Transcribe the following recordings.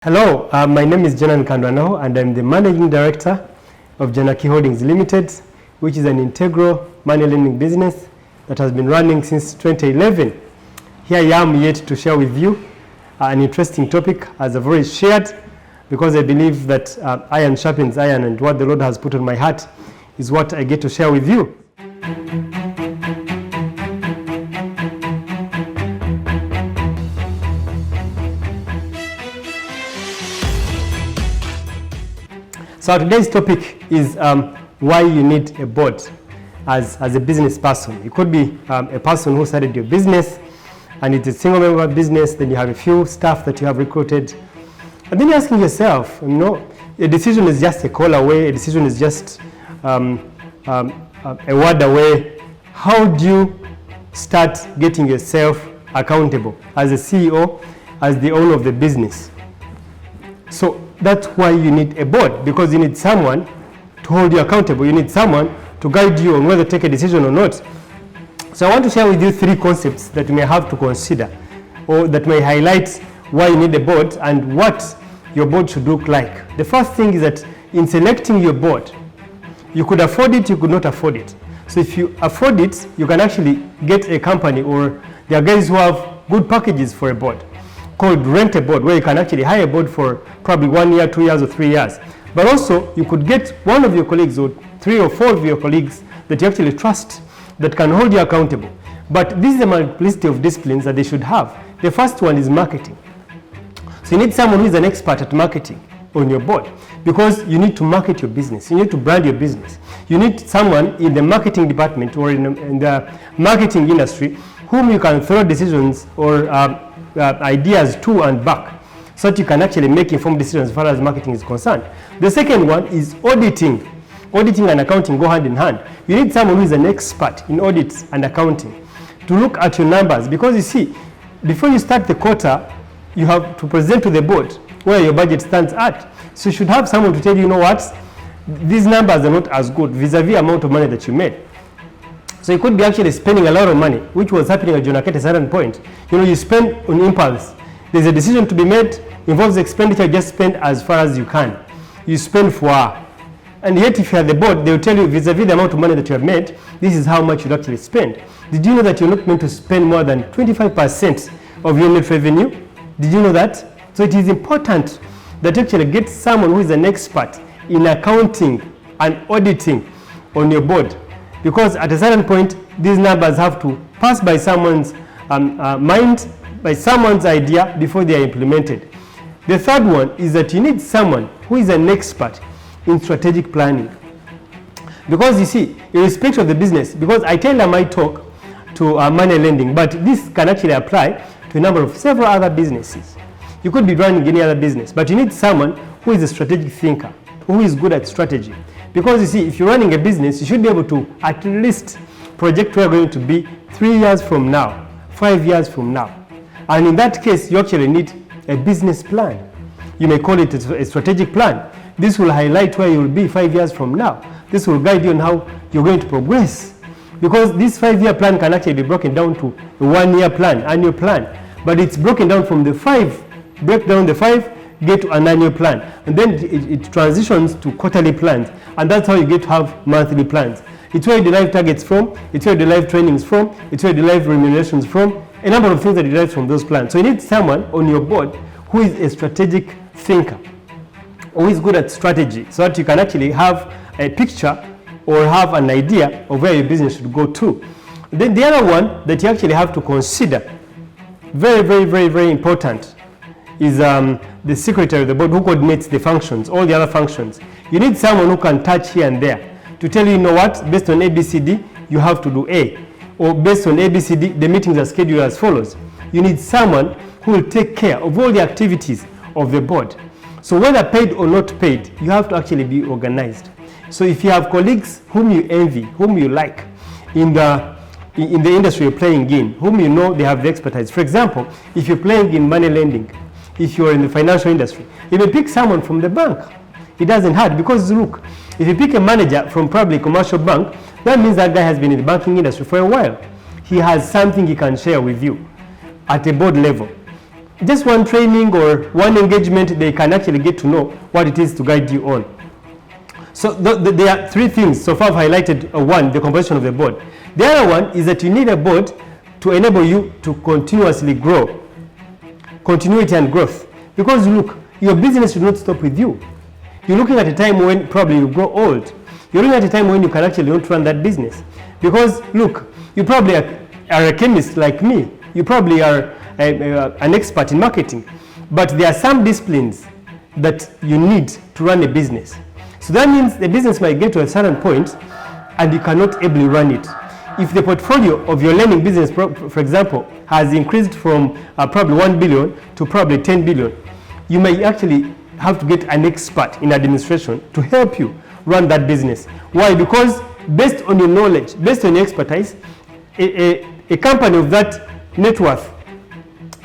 Hello, my name is Jonan Kandwano and I'm the Managing Director of Janaki Holdings Limited, which is an integral money lending business that has been running since 2011. Here I am yet to share with you an interesting topic, as I've already shared, because I believe that iron sharpens iron, and what the Lord has put on my heart is what I get to share with you. So today's topic is why you need a board as a business person. You could be a person who started your business and it's a single member business, then you have a few staff that you have recruited. And then you're asking yourself, a decision is just a call away, a decision is just a word away. How do you start getting yourself accountable as a CEO, as the owner of the business? So that's why you need a board, because you need someone to hold you accountable. You need someone to guide you on whether to take a decision or not. So I want to share with you three concepts that you may have to consider, or that may highlight why you need a board and what your board should look like. The first thing is that in selecting your board, you could afford it, you could not afford it. So if you afford it, you can actually get a company, or there are guys who have good packages for a board called rent a board, where you can actually hire a board for probably 1 year, 2 years, or 3 years. But also you could get one of your colleagues or 3 or 4 of your colleagues that you actually trust, that can hold you accountable. But this is a multiplicity of disciplines that they should have. The first one is marketing. So you need someone who is an expert at marketing on your board, because you need to market your business. You need to brand your business. You need someone in the marketing department or in the marketing industry whom you can throw decisions or ideas to and back, so that you can actually make informed decisions as far as marketing is concerned. The second one is auditing. Auditing and accounting go hand in hand. You need someone who is an expert in audits and accounting to look at your numbers, because you see, before you start the quarter, you have to present to the board where your budget stands at. So you should have someone to tell you, what, these numbers are not as good vis-a-vis amount of money that you made. So you could be actually spending a lot of money, which was happening at Jonah at a certain point. You spend on impulse. There's a decision to be made, involves expenditure, just spend as far as you can. You spend for, and yet if you are the board, they will tell you vis-a-vis the amount of money that you have made, this is how much you actually spend. Did you know that you're not meant to spend more than 25% of your net revenue? Did you know that? So it is important that you actually get someone who is an expert in accounting and auditing on your board, because at a certain point, these numbers have to pass by someone's mind, by someone's idea before they are implemented. The third one is that you need someone who is an expert in strategic planning. Because you see, irrespective of the business, because I tailor my talk to money lending, but this can actually apply to a number of several other businesses. You could be running any other business, but you need someone who is a strategic thinker, who is good at strategy. Because you see, if you're running a business, you should be able to at least project where you're going to be 3 years from now, 5 years from now. And in that case, you actually need a business plan. You may call it a strategic plan. This will highlight where you will be 5 years from now. This will guide you on how you're going to progress. Because this 5-year plan can actually be broken down to a 1-year plan, annual plan. But it's broken down from the 5, break down the 5, get to an annual plan, and then it transitions to quarterly plans, and that's how you get to have monthly plans. It's where you derive targets from, it's where you derive trainings from, it's where you derive remunerations from, a number of things that derive from those plans. So you need someone on your board who is a strategic thinker, who is good at strategy, so that you can actually have a picture or have an idea of where your business should go to. Then the other one that you actually have to consider, very, very, very, very important, is the secretary of the board, who coordinates the functions, all the other functions. You need someone who can touch here and there to tell you, what, based on ABCD, you have to do A. Or based on ABCD, the meetings are scheduled as follows. You need someone who will take care of all the activities of the board. So whether paid or not paid, you have to actually be organized. So if you have colleagues whom you envy, whom you like, in the industry you're playing in, whom you know they have the expertise. For example, if you're playing in money lending, if you're in the financial industry, you may pick someone from the bank. It doesn't hurt, because look, if you pick a manager from probably a commercial bank, that means that guy has been in the banking industry for a while. He has something he can share with you at a board level. just one training or one engagement, they can actually get to know what it is to guide you on. So there are three things. So far I've highlighted one, the composition of the board. The other one is that you need a board to enable you to continuously grow. Continuity and growth. Because look, your business should not stop with you. You're looking at a time when probably you grow old. You're looking at a time when you can actually not run that business. Because look, you probably are a chemist like me. You probably are an expert in marketing. But there are some disciplines that you need to run a business. So that means the business might get to a certain point and you cannot ably run it. If the portfolio of your learning business, for example, has increased from probably 1 billion to probably 10 billion, you may actually have to get an expert in administration to help you run that business. Why? Because based on your knowledge, based on your expertise, a company of that net worth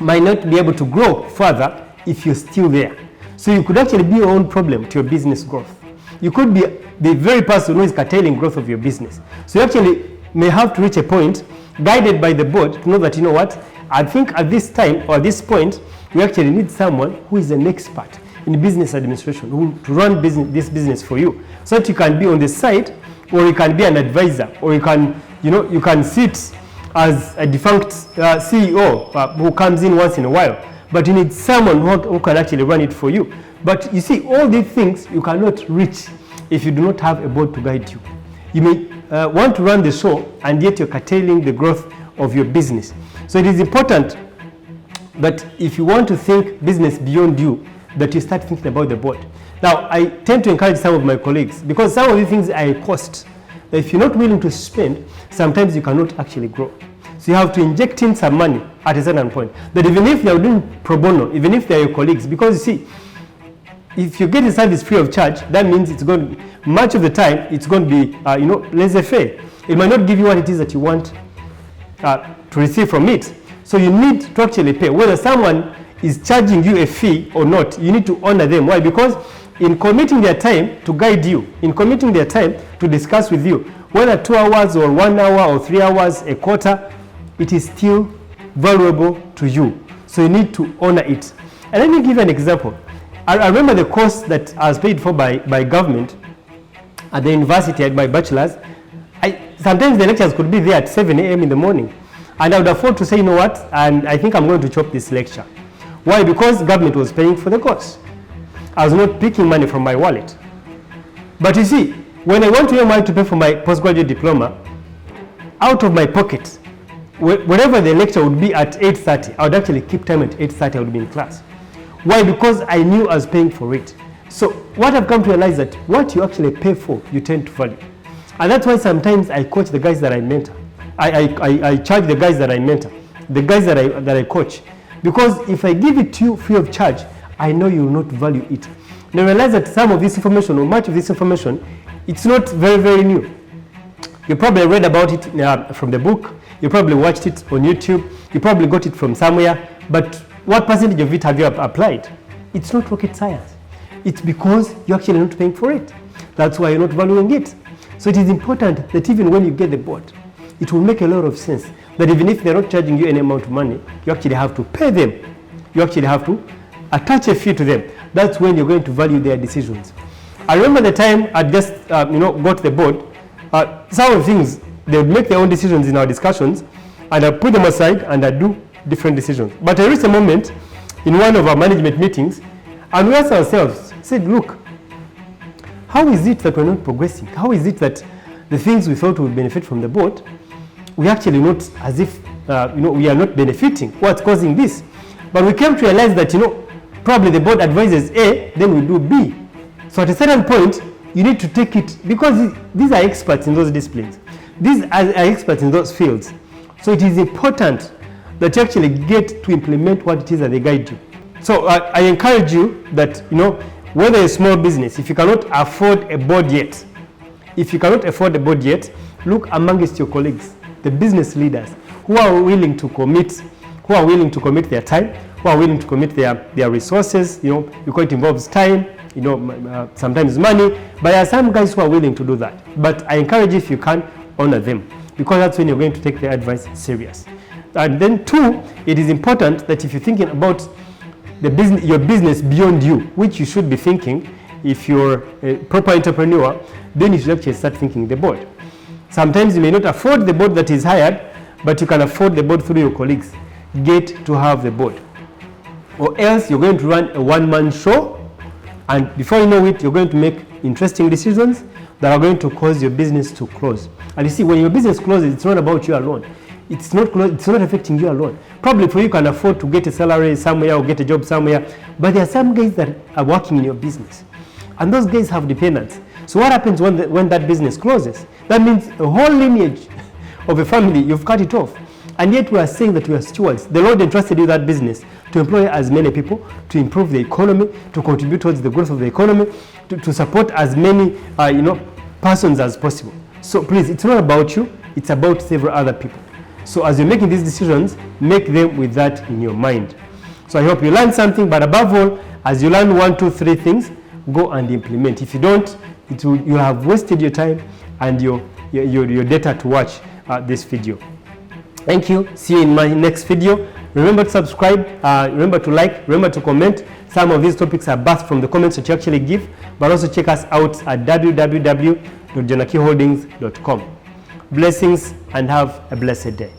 might not be able to grow further if you're still there. So you could actually be your own problem to your business growth. You could be the very person who is curtailing growth of your business. So you actually may have to reach a point, guided by the board, to know that, you know what, I think at this time or at this point, we actually need someone who is an expert in business administration, who to run this business for you, so that you can be on the side, or you can be an advisor, or you can, you can sit as a defunct CEO who comes in once in a while. But you need someone who can actually run it for you. But you see, all these things you cannot reach if you do not have a board to guide you. You may want to run the show, and yet you're curtailing the growth of your business. So it is important that if you want to think business beyond you, that you start thinking about the board. Now, I tend to encourage some of my colleagues, because some of these things are a cost. That if you're not willing to spend, sometimes you cannot actually grow. So you have to inject in some money at a certain point. That even if they're doing pro bono, even if they're your colleagues, because you see, if you get a service free of charge, that means it's going to, much of the time, it's going to be, laissez-faire. It might not give you what it is that you want to receive from it. So you need to actually pay. Whether someone is charging you a fee or not, you need to honor them. Why? Because in committing their time to guide you, in committing their time to discuss with you, whether 2 hours or 1 hour or 3 hours, a quarter, it is still valuable to you. So you need to honor it. And let me give you an example. I remember the course that I was paid for by government at the university at my bachelor's. Sometimes the lectures could be there at 7 a.m. in the morning. And I would afford to say, you know what, and I think I'm going to chop this lecture. Why? Because government was paying for the course. I was not picking money from my wallet. But you see, when I want to earn money to pay for my postgraduate diploma, out of my pocket, wherever the lecture would be at 8:30, I would actually keep time at 8:30, I would be in class. Why? Because I knew I was paying for it. So what I've come to realize that what you actually pay for, you tend to value. And that's why sometimes I coach the guys that I mentor. I charge the guys that I mentor, the guys that I coach. Because if I give it to you free of charge, I know you will not value it. Now realize that some of this information, or much of this information, it's not very, very new. You probably read about it from the book. You probably watched it on YouTube. You probably got it from somewhere. But what percentage of it have you applied? It's not rocket science. It's because you're actually not paying for it. That's why you're not valuing it. So it is important that even when you get the board, it will make a lot of sense that even if they're not charging you any amount of money, you actually have to pay them. You actually have to attach a fee to them. That's when you're going to value their decisions. I remember the time I just got the board. Some of the things, they would make their own decisions in our discussions, and I put them aside and I do different decisions. But I reached a moment in one of our management meetings, and we asked ourselves, said, look, how is it that we're not progressing? How is it that the things we thought would benefit from the board, we actually not, as if we are not benefiting? What's causing this? But we came to realize that probably the board advises A, then we do B. So at a certain point, you need to take it, because these are experts in those disciplines. These are experts in those fields. So it is important that you actually get to implement what it is that they guide you. So I encourage you that, whether a small business, if you cannot afford a board yet, look amongst your colleagues, the business leaders who are willing to commit, their time, who are willing to commit their resources, because it involves time, sometimes money, but there are some guys who are willing to do that. But I encourage you, if you can, honor them, because that's when you're going to take their advice serious. And then 2, it is important that if you're thinking about your business beyond you, which you should be thinking. If you're a proper entrepreneur, then you should actually start thinking the board. Sometimes you may not afford the board that is hired, but you can afford the board through your colleagues. Get to have the board. Or else you're going to run a one-man show, and before you know it, you're going to make interesting decisions that are going to cause your business to close. And you see, when your business closes, it's not about you alone. It's not affecting you alone. Probably for you can afford to get a salary somewhere or get a job somewhere, but there are some guys that are working in your business, and those guys have dependents. So what happens when that business closes? That means a whole lineage of a family, you've cut it off. And yet we are saying that we are stewards. The Lord entrusted you that business to employ as many people, to improve the economy, to contribute towards the growth of the economy, to support as many persons as possible. So please, it's not about you, it's about several other people. So as you're making these decisions, make them with that in your mind. So I hope you learned something, but above all, as you learn 1, 2, 3 things, go and implement. If you don't, you'll have wasted your time and your data to watch this video. Thank you. See you in my next video. Remember to subscribe, remember to like, remember to comment. Some of these topics are birthed from the comments that you actually give, but also check us out at www.jonakiholdings.com. Blessings and have a blessed day.